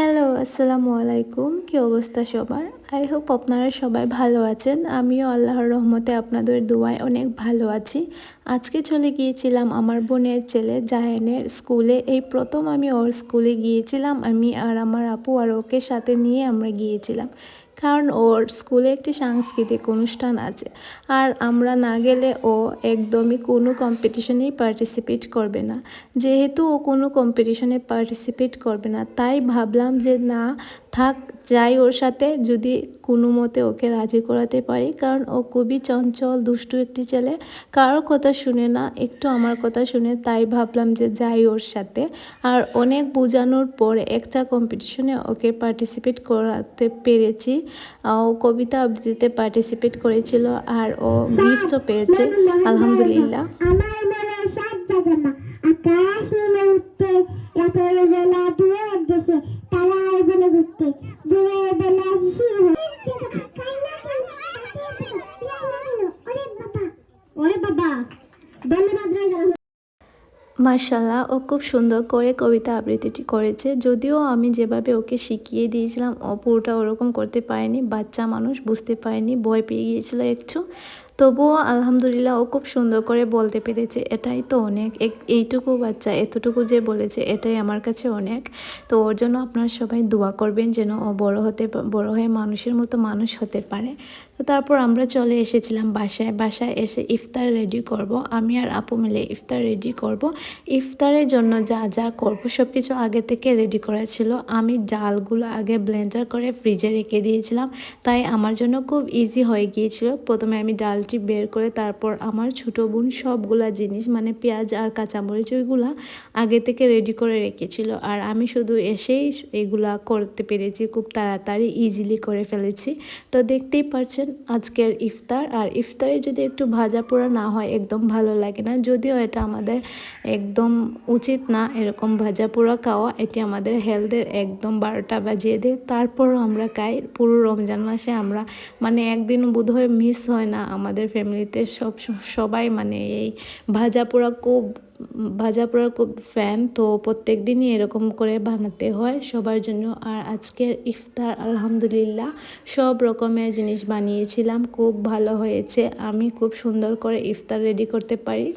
Hello, আসসালামু আলাইকুম। কি অবস্থা সবার? আই হোপ আপনারা সবাই ভালো আছেন। আমিও আল্লাহর রহমতে আপনাদের দোয়ায় অনেক ভালো আছি। আজকে চলে গিয়েছিলাম আমার বোনের ছেলে জায়ানের স্কুলে। এই প্রথম আমি ওর স্কুলে গিয়েছিলাম। আমি আর আমার আপু আর ওকে সাথে নিয়ে আমরা গিয়েছিলাম। কারণ ওর স্কুলে একটি সাংস্কৃতিক অনুষ্ঠান আছে। আর আমরা না গেলে ও একদমই কোনো কম্পিটিশনেই পার্টিসিপেট করবে না। যেহেতু ও কোনো কম্পিটিশনে পার্টিসিপেট করবে না, তাই ভাবলাম যে না থাক, যাই ওর সাথে, যদি কোনো মতে ওকে রাজি করাতে পারি। কারণ ও খুবই চঞ্চল দুষ্টু একটি ছেলে, কারোর কথা শুনে না, একটু আমার কথা শুনে। তাই ভাবলাম যে যাই ওর সাথে। আর অনেক বোঝানোর পরে একটা কম্পিটিশনে ওকে পার্টিসিপেট করাতে পেরেছি। ও কবিতা আবৃত্তিতে পার্টিসিপেট করেছিল আর ও গিফটও পেয়েছে, আলহামদুলিল্লাহ। আকাশ হলে উঠতে রাতের বেলা দূরে গেছে তারার বলে ঘুরতে দূরের বেলা ওরে বাবা ধন্যবাদ। মাশাআল্লাহ, ও খুব সুন্দর করে কবিতা আবৃত্তিটি করেছে। যদিও আমি যেভাবে ওকে শিখিয়ে দিয়েছিলাম ও পুরোটা ওরকম করতে পারেনি, বাচ্চা মানুষ বুঝতে পারেনি, ভয় পেয়ে গিয়েছিল একটু। তবুও আলহামদুলিল্লাহ ও খুব সুন্দর করে বলতে পেরেছে, এটাই তো অনেক। এইটুকু বাচ্চা এতটুকু যে বলেছে, এটাই আমার কাছে অনেক। তো ওর জন্য আপনারা সবাই দোয়া করবেন যেন ও বড় হয়ে মানুষের মতো মানুষ হতে পারে। তো তারপর আমরা চলে এসেছিলাম বাসায় এসে ইফতার রেডি করব। আমি আর আপু মিলে ইফতার রেডি করব। ইফতারের জন্য যা যা করব সব কিছু আগে থেকে রেডি করা ছিল। আমি ডালগুলো আগে ব্লেন্ডার করে ফ্রিজে রেখে দিয়েছিলাম, তাই আমার জন্য খুব ইজি হয়ে গিয়েছিল। প্রথমে আমি ডালটি বের করে তারপর আমার ছোটো বোন সবগুলা জিনিস মানে পেঁয়াজ আর কাঁচামরিচ ওইগুলা আগে থেকে রেডি করে রেখেছিল। আর আমি শুধু এসেই এগুলা করতে পেরেছি, খুব তাড়াতাড়ি ইজিলি করে ফেলেছি। তো দেখতেই পাচ্ছেন আজকের ইফতার। আর ইফতারে যদি একটু ভাজা পোড়া না হয় একদম ভালো লাগে না। যদিও এটা আমাদের একদম উচিত না এরকম ভাজা পোড়া খাওয়া, এটি আমাদের হেলথের একদম 12টা বাজিয়ে দেয়। তারপরও আমরা খাই। পুরো রমজান মাসে আমরা মানে একদিন বোধহয় মিস হয় না আমাদের ফ্যামিলিতে। সবাই মানে এই ভাজা পোড়া খুব ফ্যান। তো প্রত্যেক দিনই এরকম করে বানাতে হয় সবার জন্য। আর আজকের ইফতার আলহামদুলিল্লাহ সব রকমের জিনিস বানিয়েছিলাম, খুব ভালো হয়েছে। আমি খুব সুন্দর করে ইফতার রেডি করতে পারি।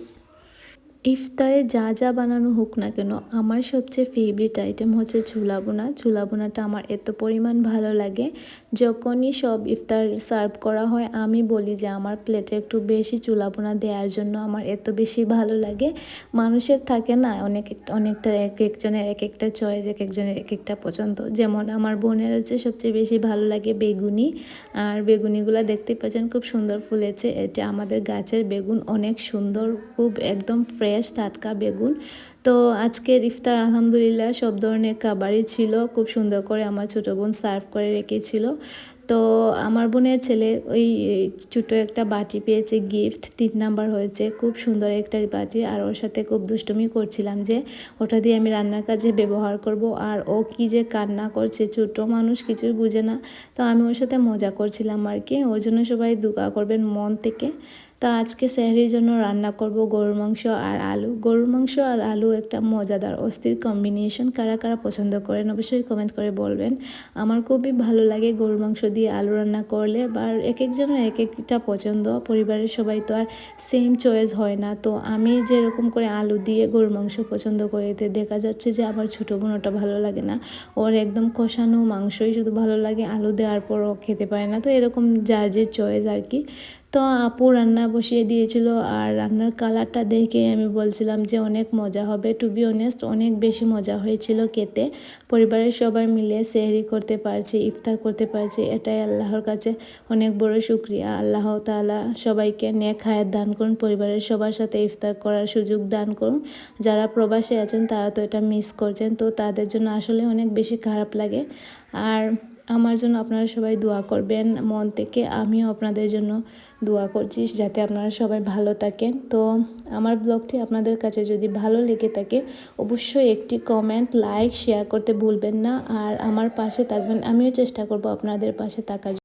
ইফতারে যা যা বানানো হোক না কেন, আমার সবচেয়ে ফেভারিট আইটেম হচ্ছে ছোলা বোনা। ছোলা বোনাটা আমার এত পরিমাণ ভালো লাগে। যখনই সব ইফতার সার্ভ করা হয় আমি বলি যে আমার প্লেটে একটু বেশি ছোলা বোনা দেওয়ার জন্য। আমার এত বেশি ভালো লাগে। মানুষের থাকে না অনেকটা, এক একজনের এক একটা চয়েস, এক একজনের এক একটা পছন্দ। যেমন আমার বোনের হচ্ছে সবচেয়ে বেশি ভালো লাগে বেগুনি। আর বেগুনিগুলো দেখতে পাচ্ছেন খুব সুন্দর ফুলেছে। এটা আমাদের গাছের বেগুন, অনেক সুন্দর, খুব একদম ফ্রেশ টাটকা বেগুন। তো আজকের ইফতার আলহামদুলিল্লাহ সব ধরনের খাবারই ছিল। খুব সুন্দর করে আমার ছোটো বোন সার্ভ করে রেখেছিল। তো আমার বোনের ছেলে ওই ছোটো একটা বাটি পেয়েছে গিফট, 3 নাম্বার হয়েছে। খুব সুন্দর একটা বাটি। আর ওর সাথে খুব দুষ্টুমি করছিলাম যে ওটা দিয়ে আমি রান্নার কাজে ব্যবহার করব। আর ও কি যে কান্না করছে, ছোটো মানুষ কিছুই বুঝে না। তো আমি ওর সাথে মজা করছিলাম আর কি। ওর জন্য সবাই দোয়া করবেন মন থেকে। তা আজকে সেহরির জন্য রান্না করব গরুর মাংস আর আলু। গরুর মাংস আর আলু একটা মজাদার অস্থির কম্বিনেশন। কারা কারা পছন্দ করেন অবশ্যই কমেন্ট করে বলবেন। আমার খুবই ভালো লাগে গরুর মাংস দিয়ে আলু রান্না করলে। বা এক একজনের এক একটা পছন্দ, পরিবারের সবাই তো আর সেম চয়েস হয় না। তো আমি যেরকম করে আলু দিয়ে গরুর মাংস পছন্দ করি, এতে দেখা যাচ্ছে যে আমার ছোটো বোন ওটা ভালো লাগে না। ওর একদম কষানো মাংসই শুধু ভালো লাগে, আলু দেওয়ার পরও খেতে পারে না। তো এরকম যার যে চয়েস আর কি। তো আপু রান্না বসিয়ে দিয়েছিল। আর রান্নার কালারটা দেখে আমি বলছিলাম যে অনেক মজা হবে। টু বি অনেস্ট অনেক বেশি মজা হয়েছিল খেতে। পরিবারের সবাই মিলে সেহরি করতে পারছি, ইফতার করতে পারছি, এটাই আল্লাহর কাছে অনেক বড় শুকরিয়া। আল্লাহ তাআলা সবাইকে নেক হায়াত দান করুন, পরিবারের সবার সাথে ইফতার করার সুযোগ দান করুন। যারা প্রবাসে আছেন তারা তো এটা মিস করছেন, তো তাদের জন্য আসলে অনেক বেশি খারাপ লাগে। আর আমার জন্য আপনারা সবাই দোয়া করবেন মন থেকে। আমিও আপনাদের জন্য দোয়া করছি যাতে আপনারা সবাই ভালো থাকেন। তো আমার ব্লগটি আপনাদের কাছে যদি ভালো লেগে থাকে অবশ্যই একটি কমেন্ট, লাইক, শেয়ার করতে ভুলবেন না। আর আমার পাশে থাকবেন, আমিও চেষ্টা করব আপনাদের পাশে থাকার।